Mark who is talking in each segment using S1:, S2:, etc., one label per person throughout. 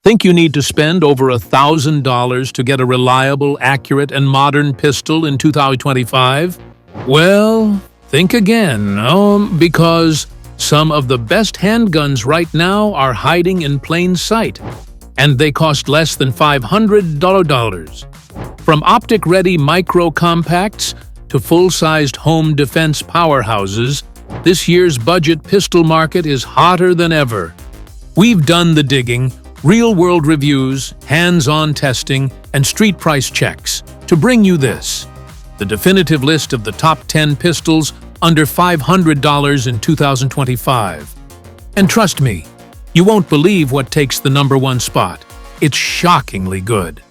S1: Think you need to spend over $1,000 to get a reliable, accurate, and modern pistol in 2025? Well, think again, because some of the best handguns right now are hiding in plain sight, and they cost less than $500. From optic-ready micro-compacts to full-sized home defense powerhouses, this year's budget pistol market is hotter than ever. We've done the digging, real-world reviews, hands-on testing, and street price checks to bring you this: the definitive list of the top 10 pistols under $500 in 2025. And trust me, you won't believe what takes the #1 spot. It's shockingly good.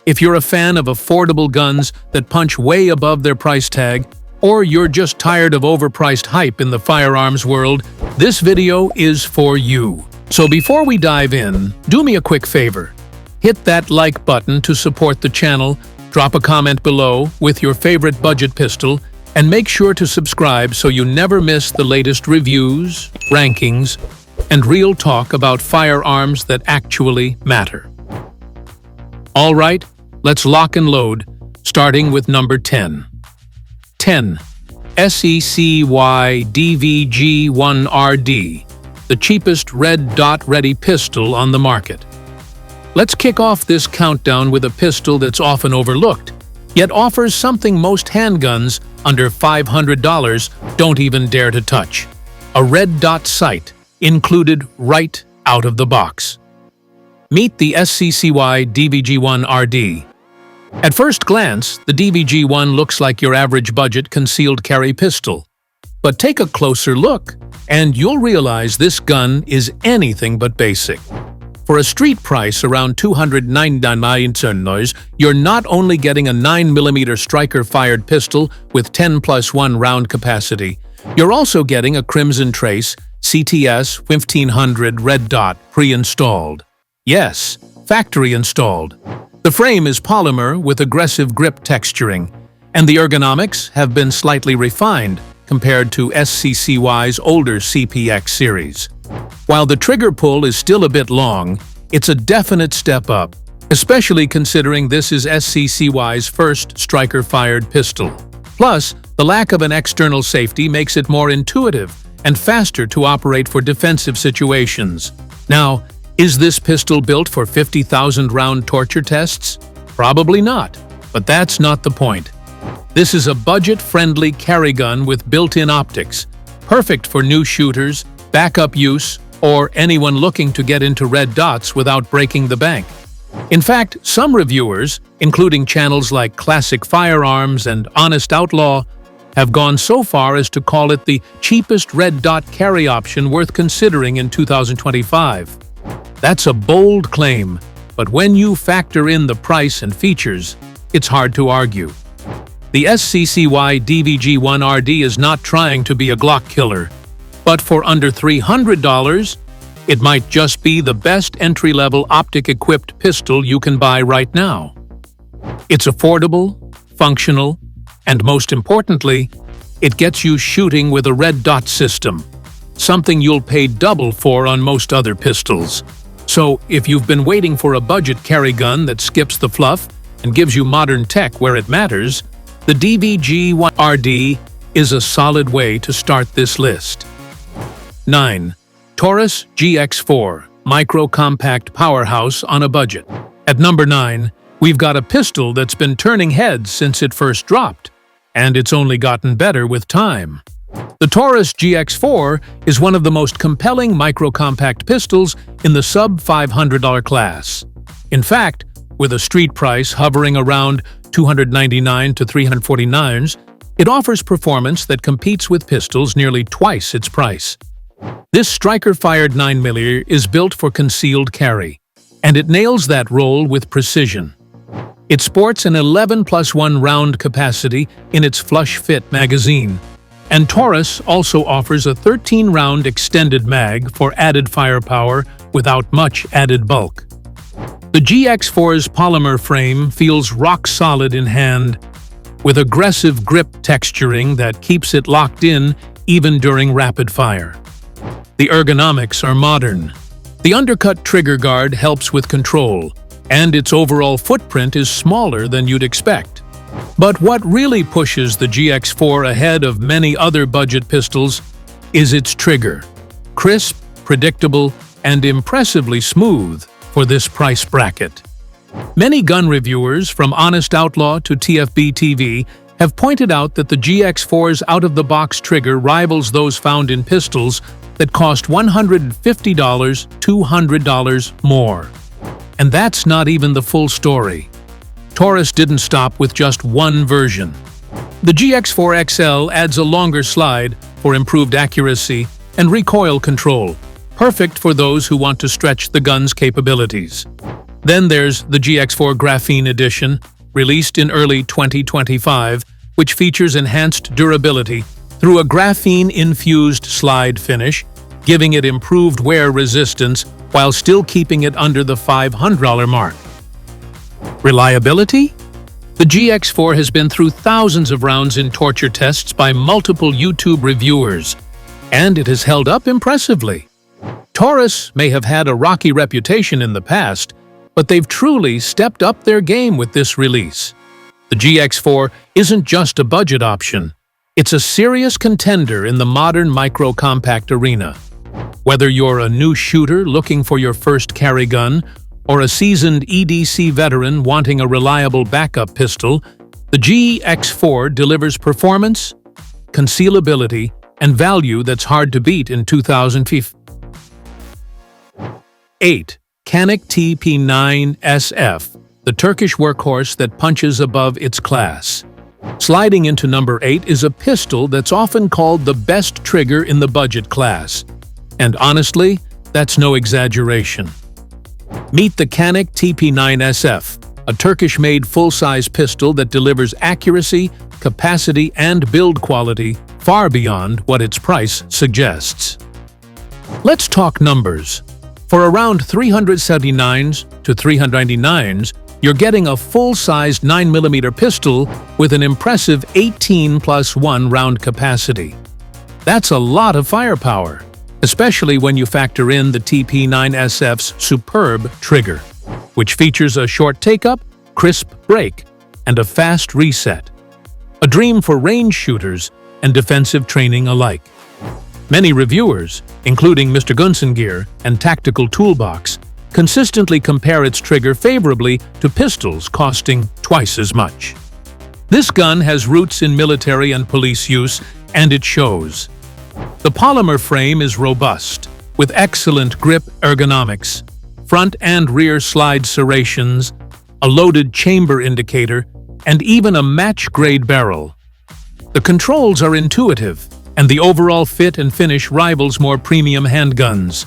S1: If you're a fan of affordable guns that punch way above their price tag, or you're just tired of overpriced hype in the firearms world, this video is for you. So before we dive in, do me a quick favor. Hit that like button to support the channel, drop a comment below with your favorite budget pistol, and make sure to subscribe so you never miss the latest reviews, rankings, and real talk about firearms that actually matter. All right, let's lock and load, starting with number 10. 10. SECY DVG1RD, the cheapest red dot ready pistol on the market. Let's kick off this countdown with a pistol that's often overlooked, yet offers something most handguns under $500 don't even dare to touch: a red dot sight, included right out of the box. Meet the SECY DVG1RD. At first glance, the DVG1 looks like your average budget concealed carry pistol. But take a closer look, and you'll realize this gun is anything but basic. For a street price around $299, you're not only getting a 9mm striker-fired pistol with 10+1 round capacity, you're also getting a Crimson Trace CTS 1500 red dot pre-installed. Yes, factory installed. The frame is polymer with aggressive grip texturing, and the ergonomics have been slightly refined compared to SECY's older CPX series. While the trigger pull is still a bit long, it's a definite step up, especially considering this is SECY's first striker-fired pistol. Plus, the lack of an external safety makes it more intuitive and faster to operate for defensive situations. Now, is this pistol built for 50,000-round torture tests? Probably not, but that's not the point. This is a budget-friendly carry gun with built-in optics, perfect for new shooters, backup use, or anyone looking to get into red dots without breaking the bank. In fact, some reviewers, including channels like Classic Firearms and Honest Outlaw, have gone so far as to call it the cheapest red dot carry option worth considering in 2025. That's a bold claim, but when you factor in the price and features, it's hard to argue. The SECY DVG1RD is not trying to be a Glock killer, but for under $300, it might just be the best entry-level optic-equipped pistol you can buy right now. It's affordable, functional, and most importantly, it gets you shooting with a red dot system, something you'll pay double for on most other pistols. So, if you've been waiting for a budget carry gun that skips the fluff and gives you modern tech where it matters, the DVG1RD is a solid way to start this list. 9. Taurus GX4, micro-compact powerhouse on a budget. At number 9, we've got a pistol that's been turning heads since it first dropped, and it's only gotten better with time. The Taurus GX4 is one of the most compelling micro-compact pistols in the sub-$500 class. In fact, with a street price hovering around $299 to $349, it offers performance that competes with pistols nearly twice its price. This striker-fired 9mm is built for concealed carry, and it nails that role with precision. It sports an 11+1 round capacity in its flush-fit magazine, and Taurus also offers a 13-round extended mag for added firepower without much added bulk. The GX4's polymer frame feels rock-solid in hand, with aggressive grip texturing that keeps it locked in even during rapid fire. The ergonomics are modern. The undercut trigger guard helps with control, and its overall footprint is smaller than you'd expect. But what really pushes the GX4 ahead of many other budget pistols is its trigger. Crisp, predictable, and impressively smooth for this price bracket. Many gun reviewers, from Honest Outlaw to TFB TV, have pointed out that the GX4's out-of-the-box trigger rivals those found in pistols that cost $150, $200 more. And that's not even the full story. Taurus didn't stop with just one version. The GX4 XL adds a longer slide for improved accuracy and recoil control, perfect for those who want to stretch the gun's capabilities. Then there's the GX4 Graphene Edition, released in early 2025, which features enhanced durability through a graphene-infused slide finish, giving it improved wear resistance while still keeping it under the $500 mark. Reliability? The GX4 has been through thousands of rounds in torture tests by multiple YouTube reviewers, and it has held up impressively. Taurus may have had a rocky reputation in the past, but they've truly stepped up their game with this release. The GX4 isn't just a budget option, it's a serious contender in the modern micro-compact arena. Whether you're a new shooter looking for your first carry gun, or a seasoned EDC veteran wanting a reliable backup pistol, the GX4 delivers performance, concealability, and value that's hard to beat in 2015. 8. Canik TP9SF, the Turkish workhorse that punches above its class. Sliding into number 8 is a pistol that's often called the best trigger in the budget class. And honestly, that's no exaggeration. Meet the Canik TP9SF, a Turkish-made full-size pistol that delivers accuracy, capacity, and build quality far beyond what its price suggests. Let's talk numbers. For around $379s to $399s, you're getting a full-sized 9mm pistol with an impressive 18+1 round capacity. That's a lot of firepower, especially when you factor in the TP9SF's superb trigger, which features a short take-up, crisp break, and a fast reset. A dream for range shooters and defensive training alike. Many reviewers, including Mr. Gunsengear and Tactical Toolbox, consistently compare its trigger favorably to pistols costing twice as much. This gun has roots in military and police use, and it shows. The polymer frame is robust, with excellent grip ergonomics, front and rear slide serrations, a loaded chamber indicator, and even a match-grade barrel. The controls are intuitive, and the overall fit and finish rivals more premium handguns.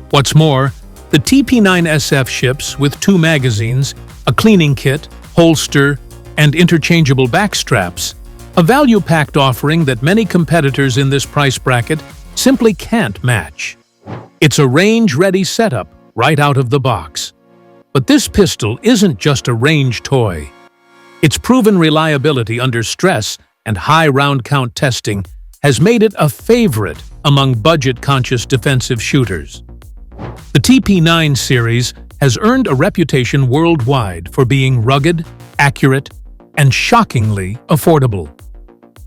S1: What's more, the TP9SF ships with 2 magazines, a cleaning kit, holster, and interchangeable back straps, a value-packed offering that many competitors in this price bracket simply can't match. It's a range-ready setup right out of the box. But this pistol isn't just a range toy. Its proven reliability under stress and high round count testing has made it a favorite among budget-conscious defensive shooters. The TP9 series has earned a reputation worldwide for being rugged, accurate, and shockingly affordable.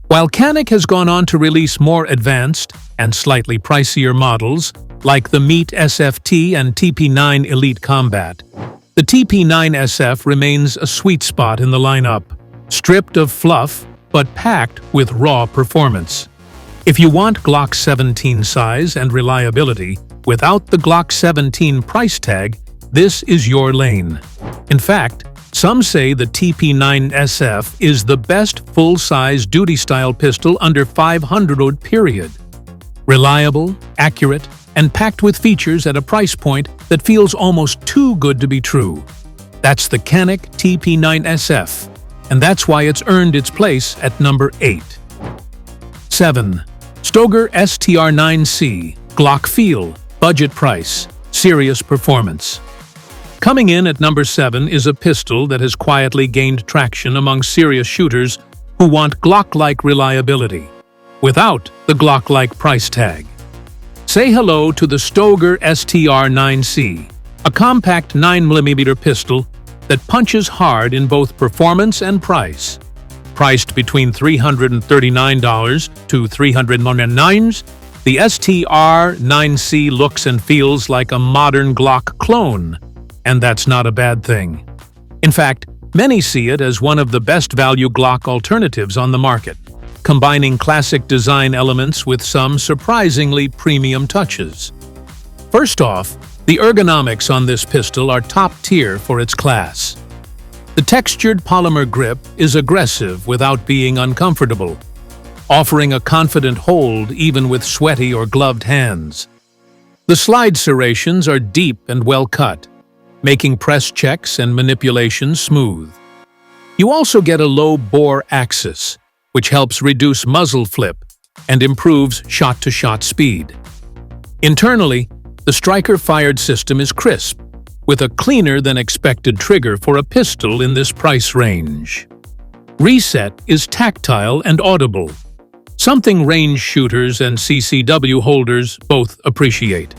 S1: While Canik has gone on to release more advanced and slightly pricier models, like the Meat SFT and TP9 Elite Combat, the TP9SF remains a sweet spot in the lineup, stripped of fluff but packed with raw performance. If you want Glock 17 size and reliability without the Glock 17 price tag, this is your lane. In fact, some say the TP9SF is the best full-size duty-style pistol under $500 period. Reliable, accurate, and packed with features at a price point that feels almost too good to be true. That's the Canik TP9SF, and that's why it's earned its place at number 8. 7. Stoer STR9C, Glock Feel, Budget Price, Serious Performance. Coming in at number 7 is a pistol that has quietly gained traction among serious shooters who want Glock-like reliability, without the Glock-like price tag. Say hello to the Stoer STR9C, a compact 9mm pistol that punches hard in both performance and price. Priced between $339 to $399, the STR9C looks and feels like a modern Glock clone, and that's not a bad thing. In fact, many see it as one of the best value Glock alternatives on the market, combining classic design elements with some surprisingly premium touches. First off, the ergonomics on this pistol are top tier for its class. The textured polymer grip is aggressive without being uncomfortable, offering a confident hold even with sweaty or gloved hands. The slide serrations are deep and well cut, making press checks and manipulation smooth. You also get a low-bore axis, which helps reduce muzzle flip and improves shot-to-shot speed. Internally, the striker-fired system is crisp, with a cleaner-than-expected trigger for a pistol in this price range. Reset is tactile and audible, something range shooters and CCW holders both appreciate.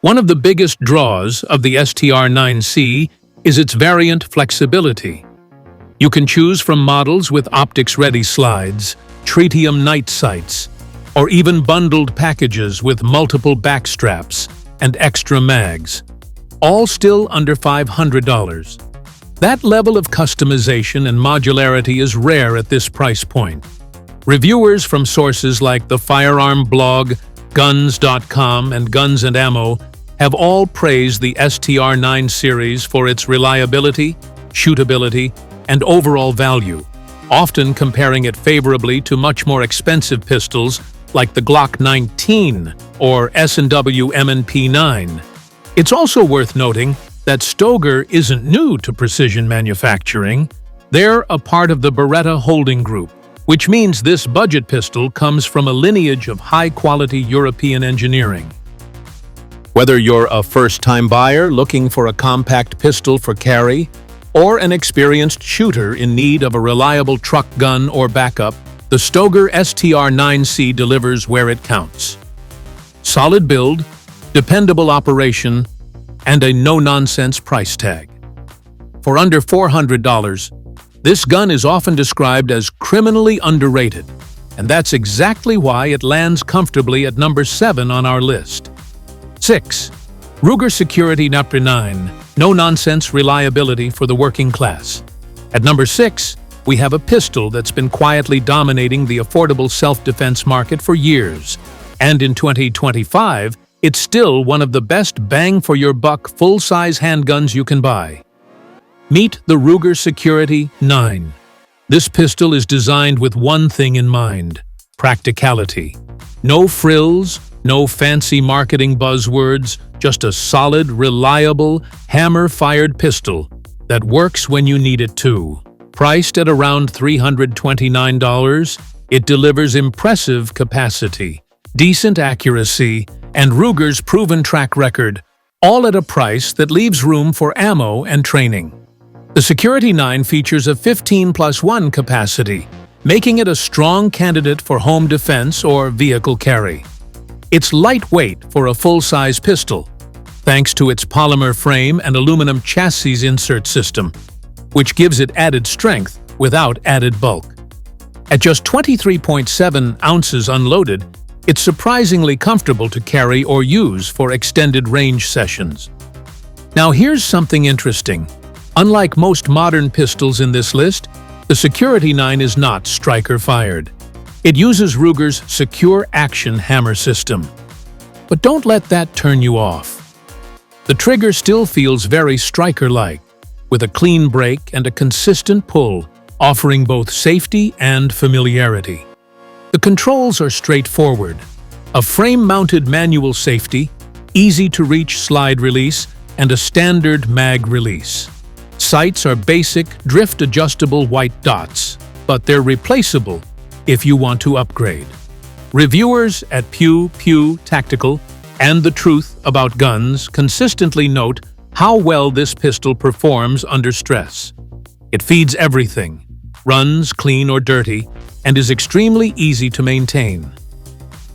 S1: One of the biggest draws of the STR9C is its variant flexibility. You can choose from models with optics-ready slides, tritium night sights, or even bundled packages with multiple back straps and extra mags, all still under $500. That level of customization and modularity is rare at this price point. Reviewers from sources like the firearm blog, Guns.com, and Guns & Ammo have all praised the STR9 series for its reliability, shootability, and overall value, often comparing it favorably to much more expensive pistols like the Glock 19 or S&W M&P 9. It's also worth noting that Stoer isn't new to precision manufacturing. They're a part of the Beretta holding group, which means this budget pistol comes from a lineage of high-quality European engineering. Whether you're a first-time buyer looking for a compact pistol for carry, or an experienced shooter in need of a reliable truck gun or backup, the Stoer STR9C delivers where it counts. Solid build, dependable operation, and a no-nonsense price tag. For under $400, this gun is often described as criminally underrated, and that's exactly why it lands comfortably at number 7 on our list. 6. Ruger Security Number 9, no-nonsense reliability for the working class. At number 6, we have a pistol that's been quietly dominating the affordable self-defense market for years, and in 2025, it's still one of the best bang-for-your-buck full-size handguns you can buy. Meet the Ruger Security 9. This pistol is designed with one thing in mind: practicality. No frills, no fancy marketing buzzwords, just a solid, reliable, hammer-fired pistol that works when you need it to. Priced at around $329, it delivers impressive capacity, decent accuracy, and Ruger's proven track record, all at a price that leaves room for ammo and training. The Security 9 features a 15+1 capacity, making it a strong candidate for home defense or vehicle carry. It's lightweight for a full-size pistol, thanks to its polymer frame and aluminum chassis insert system, which gives it added strength without added bulk. At just 23.7 ounces unloaded, it's surprisingly comfortable to carry or use for extended range sessions. Now here's something interesting. Unlike most modern pistols in this list, the Security 9 is not striker-fired. It uses Ruger's Secure Action hammer system. But don't let that turn you off. The trigger still feels very striker-like, with a clean break and a consistent pull, offering both safety and familiarity. The controls are straightforward: a frame-mounted manual safety, easy-to-reach slide release, and a standard mag release. Sights are basic, drift-adjustable white dots, but they're replaceable if you want to upgrade. Reviewers at Pew Pew Tactical and The Truth About Guns consistently note how well this pistol performs under stress. It feeds everything, runs clean or dirty, and is extremely easy to maintain.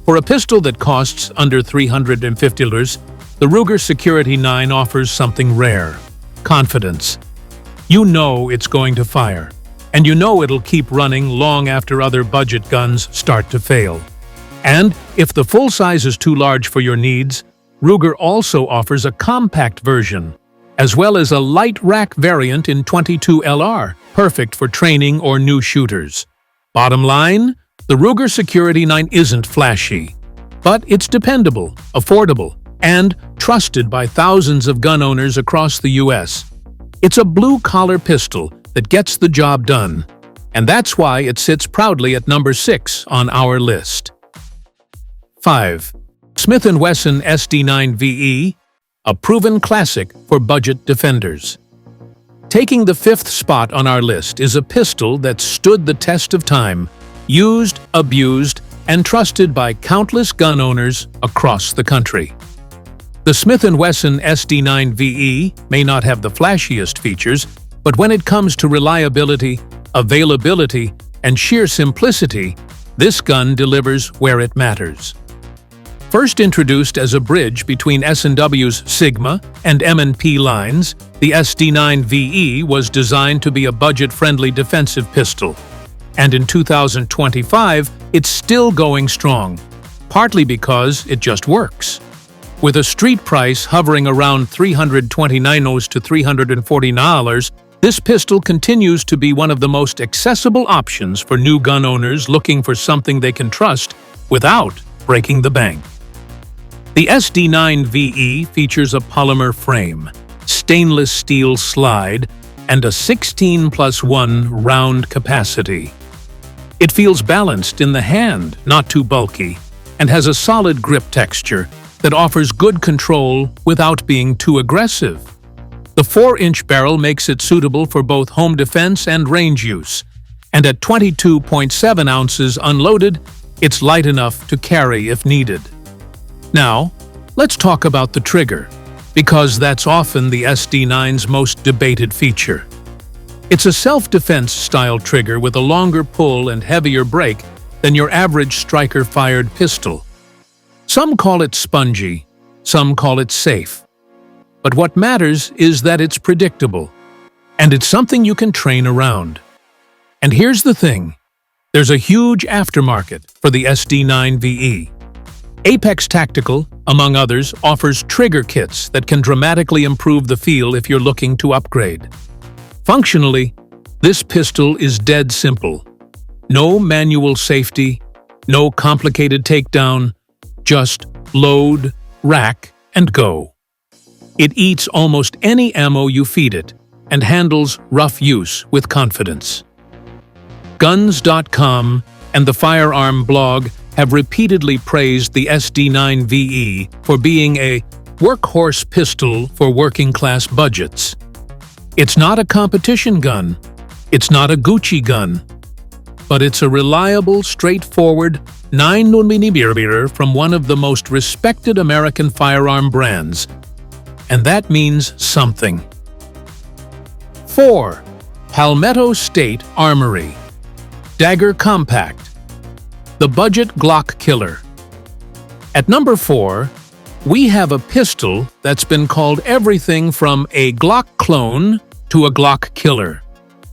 S1: For a pistol that costs under $350, the Ruger Security 9 offers something rare: confidence. You know it's going to fire, and you know it'll keep running long after other budget guns start to fail. And if the full size is too large for your needs, Ruger also offers a compact version, as well as a light rack variant in 22 LR, perfect for training or new shooters. Bottom line, the Ruger Security 9 isn't flashy, but it's dependable, affordable, and trusted by thousands of gun owners across the US. It's a blue-collar pistol that gets the job done, and that's why it sits proudly at number 6 on our list. 5. Smith & Wesson SD9VE, a proven classic for budget defenders. Taking the 5th spot on our list is a pistol that stood the test of time, used, abused, and trusted by countless gun owners across the country. The Smith & Wesson SD9VE may not have the flashiest features, but when it comes to reliability, availability, and sheer simplicity, this gun delivers where it matters. First introduced as a bridge between S&W's Sigma and M&P lines, the SD9VE was designed to be a budget-friendly defensive pistol. And in 2025, it's still going strong, partly because it just works. With a street price hovering around $329 to $340, this pistol continues to be one of the most accessible options for new gun owners looking for something they can trust without breaking the bank. The SD9VE features a polymer frame, stainless steel slide, and a 16+1 round capacity. It feels balanced in the hand, not too bulky, and has a solid grip texture that offers good control without being too aggressive. The 4-inch barrel makes it suitable for both home defense and range use, and at 22.7 ounces unloaded, it's light enough to carry if needed. Now, let's talk about the trigger, because that's often the SD9's most debated feature. It's a self-defense style trigger with a longer pull and heavier break than your average striker-fired pistol. Some call it spongy, some call it safe. But what matters is that it's predictable, and it's something you can train around. And here's the thing, there's a huge aftermarket for the SD9VE. Apex Tactical, among others, offers trigger kits that can dramatically improve the feel if you're looking to upgrade. Functionally, this pistol is dead simple. No manual safety, no complicated takedown, just load, rack, and go. It eats almost any ammo you feed it and handles rough use with confidence. Guns.com and the Firearm blog have repeatedly praised the SD9VE for being a workhorse pistol for working-class budgets. It's not a competition gun, it's not a Gucci gun, but it's a reliable, straightforward 9mm from one of the most respected American firearm brands, and that means something. 4. Palmetto State Armory Dagger Compact, the budget Glock killer. At number 4, we have a pistol that's been called everything from a Glock clone to a Glock killer,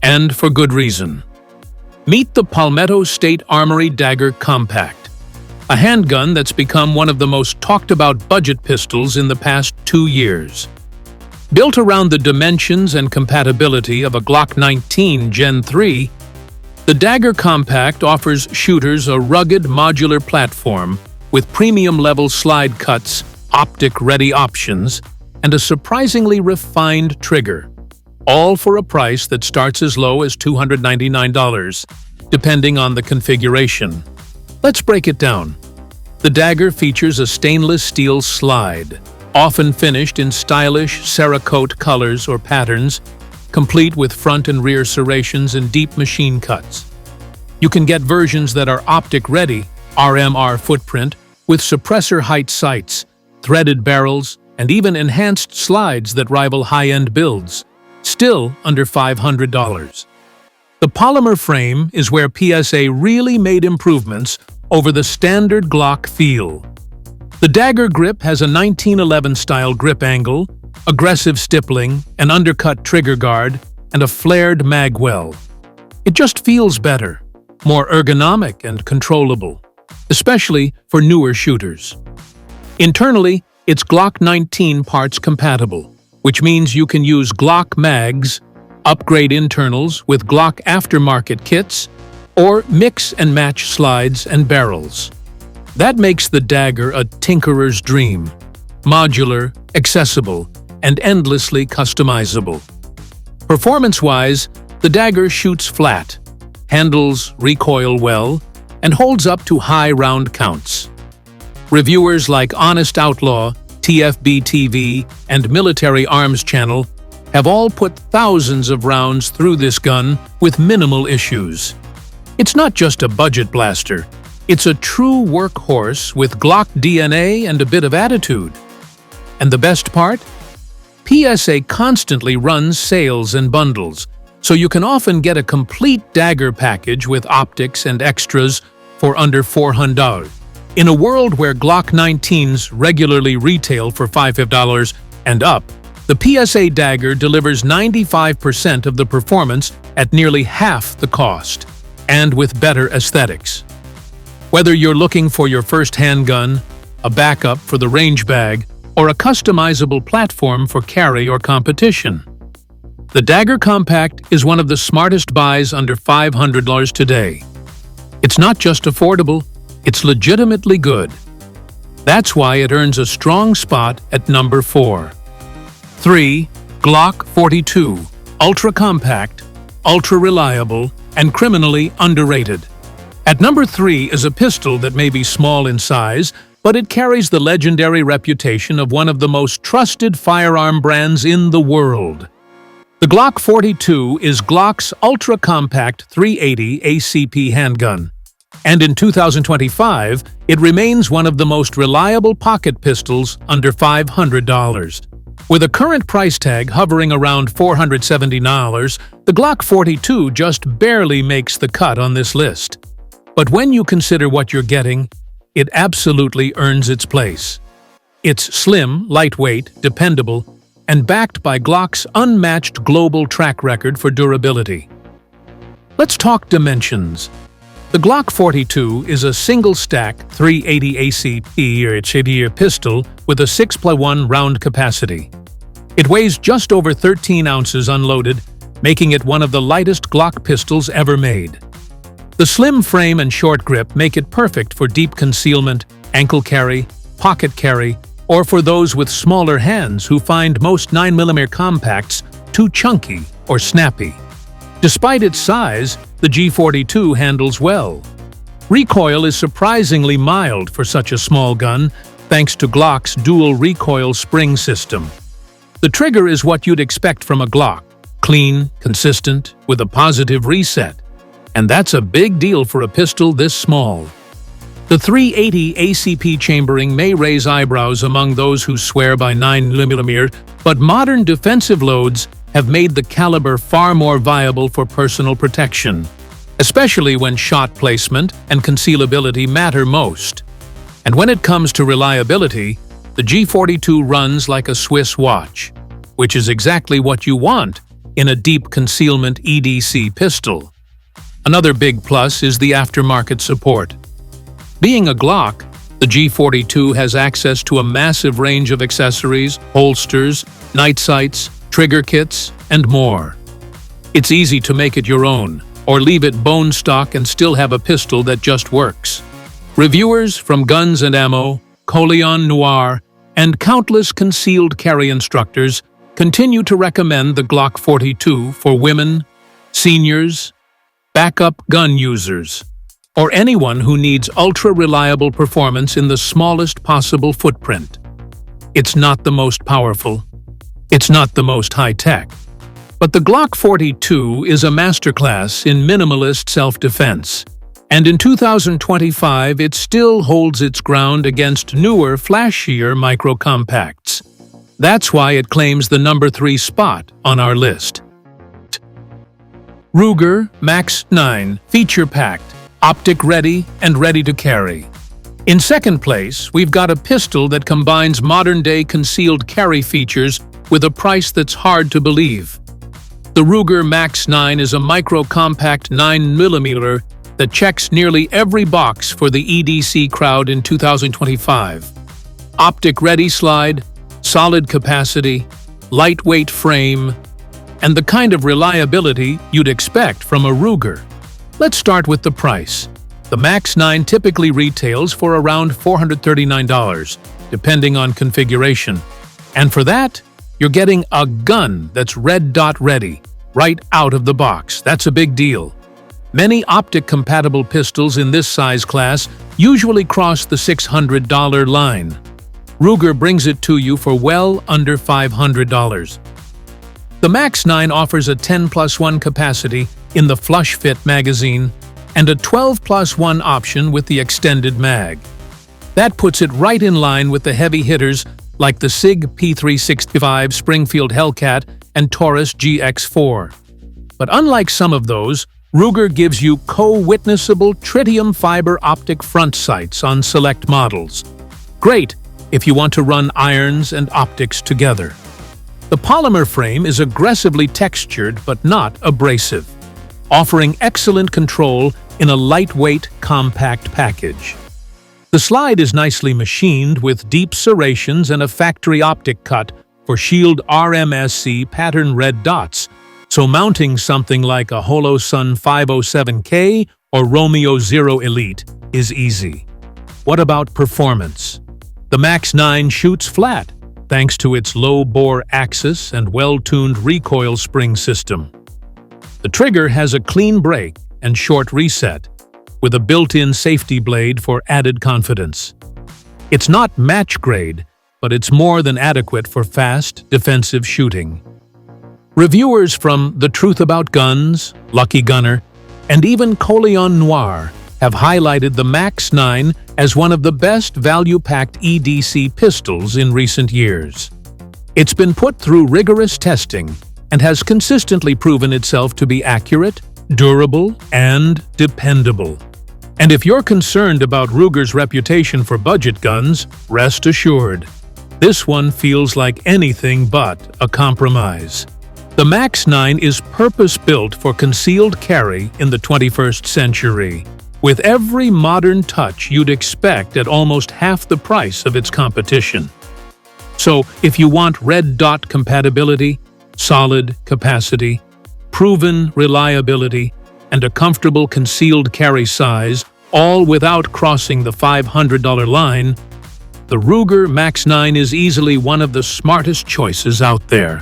S1: and for good reason. Meet the Palmetto State Armory Dagger Compact, a handgun that's become one of the most talked-about budget pistols in the past 2 years. Built around the dimensions and compatibility of a Glock 19 Gen 3, the Dagger Compact offers shooters a rugged modular platform with premium-level slide cuts, optic-ready options, and a surprisingly refined trigger, all for a price that starts as low as $299, depending on the configuration. Let's break it down. The Dagger features a stainless steel slide, often finished in stylish Cerakote colors or patterns, complete with front and rear serrations and deep machine cuts. You can get versions that are optic-ready, RMR footprint, with suppressor height sights, threaded barrels, and even enhanced slides that rival high-end builds, still under $500. The polymer frame is where PSA really made improvements over the standard Glock feel. The Dagger grip has a 1911-style grip angle, aggressive stippling, an undercut trigger guard, and a flared mag well. It just feels better, more ergonomic and controllable, especially for newer shooters. Internally, it's Glock 19 parts compatible, which means you can use Glock mags, upgrade internals with Glock aftermarket kits, or mix and match slides and barrels. That makes the Dagger a tinkerer's dream, modular, accessible, and endlessly customizable. Performance-wise, the Dagger shoots flat, handles recoil well, and holds up to high round counts. Reviewers like Honest Outlaw, TFB TV, and Military Arms Channel have all put thousands of rounds through this gun with minimal issues. It's not just a budget blaster, it's a true workhorse with Glock DNA and a bit of attitude. And the best part? PSA constantly runs sales and bundles, so you can often get a complete Dagger package with optics and extras for under $400. In a world where Glock 19s regularly retail for $5 and up, the PSA Dagger delivers 95% of the performance at nearly half the cost, and with better aesthetics. Whether you're looking for your first handgun, a backup for the range bag, or a customizable platform for carry or competition, the Dagger Compact is one of the smartest buys under $500 today. It's not just affordable, it's legitimately good. That's why it earns a strong spot at number 4. 3. Glock 42. Ultra-compact, ultra-reliable, and criminally underrated. At number 3 is a pistol that may be small in size, but it carries the legendary reputation of one of the most trusted firearm brands in the world. The Glock 42 is Glock's ultra-compact 380 ACP handgun, and in 2025, it remains one of the most reliable pocket pistols under $500. With a current price tag hovering around $470, the Glock 42 just barely makes the cut on this list. But when you consider what you're getting, it absolutely earns its place. It's slim, lightweight, dependable, and backed by Glock's unmatched global track record for durability. Let's talk dimensions. The Glock 42 is a single-stack 380 ACP pistol with a 6+1 round capacity. It weighs just over 13 ounces unloaded, making it one of the lightest Glock pistols ever made. The slim frame and short grip make it perfect for deep concealment, ankle carry, pocket carry, or for those with smaller hands who find most 9mm compacts too chunky or snappy. Despite its size, the G42 handles well. Recoil is surprisingly mild for such a small gun, thanks to Glock's dual recoil spring system. The trigger is what you'd expect from a Glock, clean, consistent, with a positive reset. And that's a big deal for a pistol this small. The 380 ACP chambering may raise eyebrows among those who swear by 9mm, but modern defensive loads have made the caliber far more viable for personal protection, especially when shot placement and concealability matter most. And when it comes to reliability, the G42 runs like a Swiss watch, which is exactly what you want in a deep concealment EDC pistol. Another big plus is the aftermarket support. Being a Glock, the G42 has access to a massive range of accessories, holsters, night sights, trigger kits, and more. It's easy to make it your own, or leave it bone stock and still have a pistol that just works. Reviewers from Guns and Ammo, Colion Noir, and countless concealed carry instructors continue to recommend the Glock 42 for women, seniors, backup gun users, or anyone who needs ultra-reliable performance in the smallest possible footprint. It's not the most powerful. It's not the most high-tech. But the Glock 42 is a masterclass in minimalist self-defense, and in 2025 it still holds its ground against newer, flashier micro-compacts. That's why it claims the number 3 spot on our list. Ruger Max 9 Feature Packed optic-ready and ready to carry. In second place, we've got a pistol that combines modern-day concealed carry features with a price that's hard to believe. The Ruger Max 9 is a micro-compact 9mm that checks nearly every box for the EDC crowd in 2025. Optic-ready slide, solid capacity, lightweight frame, and the kind of reliability you'd expect from a Ruger. Let's start with the price. The Max 9 typically retails for around $439, depending on configuration. And for that, you're getting a gun that's red dot ready, right out of the box. That's a big deal. Many optic-compatible pistols in this size class usually cross the $600 line. Ruger brings it to you for well under $500. The Max 9 offers a 10+1 capacity in the flush fit magazine and a 12+1 option with the extended mag. That puts it right in line with the heavy hitters like the SIG P365 Springfield Hellcat and Taurus GX4. But unlike some of those, Ruger gives you co-witnessable tritium fiber optic front sights on select models. Great if you want to run irons and optics together. The polymer frame is aggressively textured but not abrasive, offering excellent control in a lightweight, compact package. The slide is nicely machined with deep serrations and a factory optic cut for Shield RMSC pattern red dots, so mounting something like a Holosun 507K or Romeo Zero Elite is easy. What about performance? The Max 9 shoots flat, thanks to its low-bore axis and well-tuned recoil spring system. The trigger has a clean break and short reset, with a built-in safety blade for added confidence. It's not match-grade, but it's more than adequate for fast, defensive shooting. Reviewers from The Truth About Guns, Lucky Gunner, and even Coleon Noir have highlighted the Max 9 as one of the best value-packed EDC pistols in recent years. It's been put through rigorous testing and has consistently proven itself to be accurate, durable, and dependable. And if you're concerned about Ruger's reputation for budget guns, rest assured, this one feels like anything but a compromise. The Max 9 is purpose-built for concealed carry in the 21st century, with every modern touch you'd expect at almost half the price of its competition. So, if you want red dot compatibility, solid capacity, proven reliability, and a comfortable concealed carry size, all without crossing the $500 line, the Ruger Max 9 is easily one of the smartest choices out there.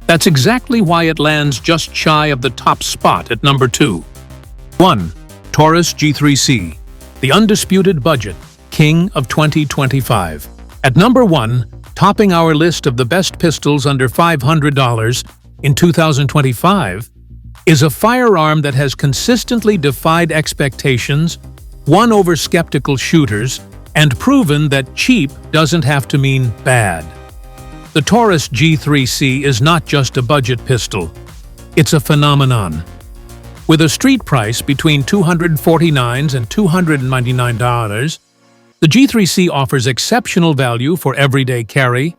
S1: That's exactly why it lands just shy of the top spot at number 2. 1. Taurus G3C, the undisputed budget king of 2025. At number 1, topping our list of the best pistols under $500 in 2025, is a firearm that has consistently defied expectations, won over skeptical shooters, and proven that cheap doesn't have to mean bad. The Taurus G3C is not just a budget pistol, it's a phenomenon. With a street price between $249 and $299, the G3C offers exceptional value for everyday carry,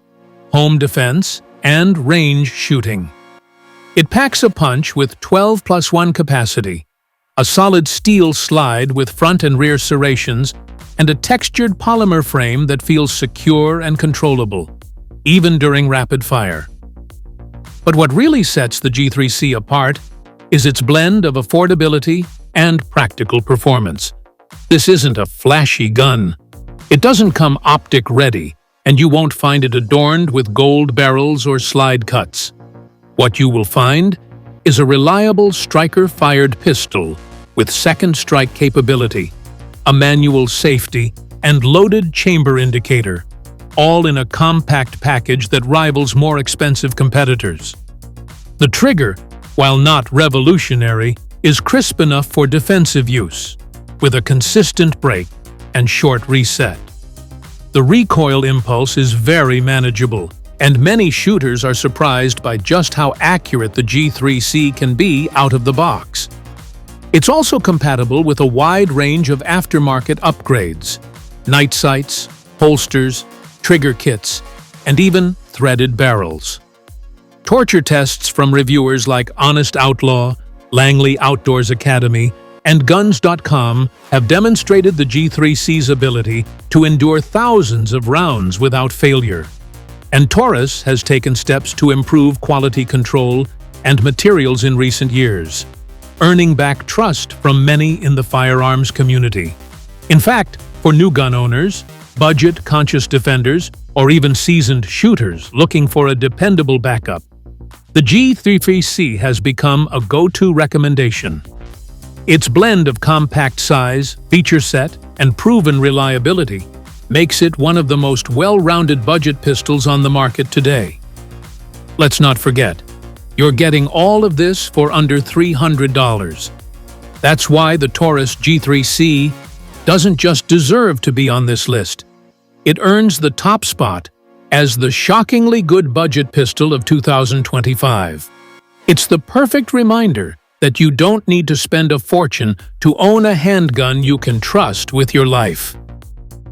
S1: home defense, and range shooting. It packs a punch with 12+1 capacity, a solid steel slide with front and rear serrations, and a textured polymer frame that feels secure and controllable, even during rapid fire. But what really sets the G3C apart is its blend of affordability and practical performance. This isn't a flashy gun. It doesn't come optic-ready, and you won't find it adorned with gold barrels or slide cuts. What you will find is a reliable striker-fired pistol with second strike capability, a manual safety, and loaded chamber indicator, all in a compact package that rivals more expensive competitors. The trigger, while not revolutionary, is crisp enough for defensive use, with a consistent break and short reset. The recoil impulse is very manageable, and many shooters are surprised by just how accurate the G3C can be out of the box. It's also compatible with a wide range of aftermarket upgrades, night sights, holsters, trigger kits, and even threaded barrels. Torture tests from reviewers like Honest Outlaw, Langley Outdoors Academy, and Guns.com have demonstrated the G3C's ability to endure thousands of rounds without failure. And Taurus has taken steps to improve quality control and materials in recent years, earning back trust from many in the firearms community. In fact, for new gun owners, budget-conscious defenders, or even seasoned shooters looking for a dependable backup, the G3C has become a go-to recommendation. Its blend of compact size, feature set, and proven reliability makes it one of the most well-rounded budget pistols on the market today. Let's not forget, you're getting all of this for under $300. That's why the Taurus G3C doesn't just deserve to be on this list. It earns the top spot as the shockingly good budget pistol of 2025. It's the perfect reminder that you don't need to spend a fortune to own a handgun you can trust with your life.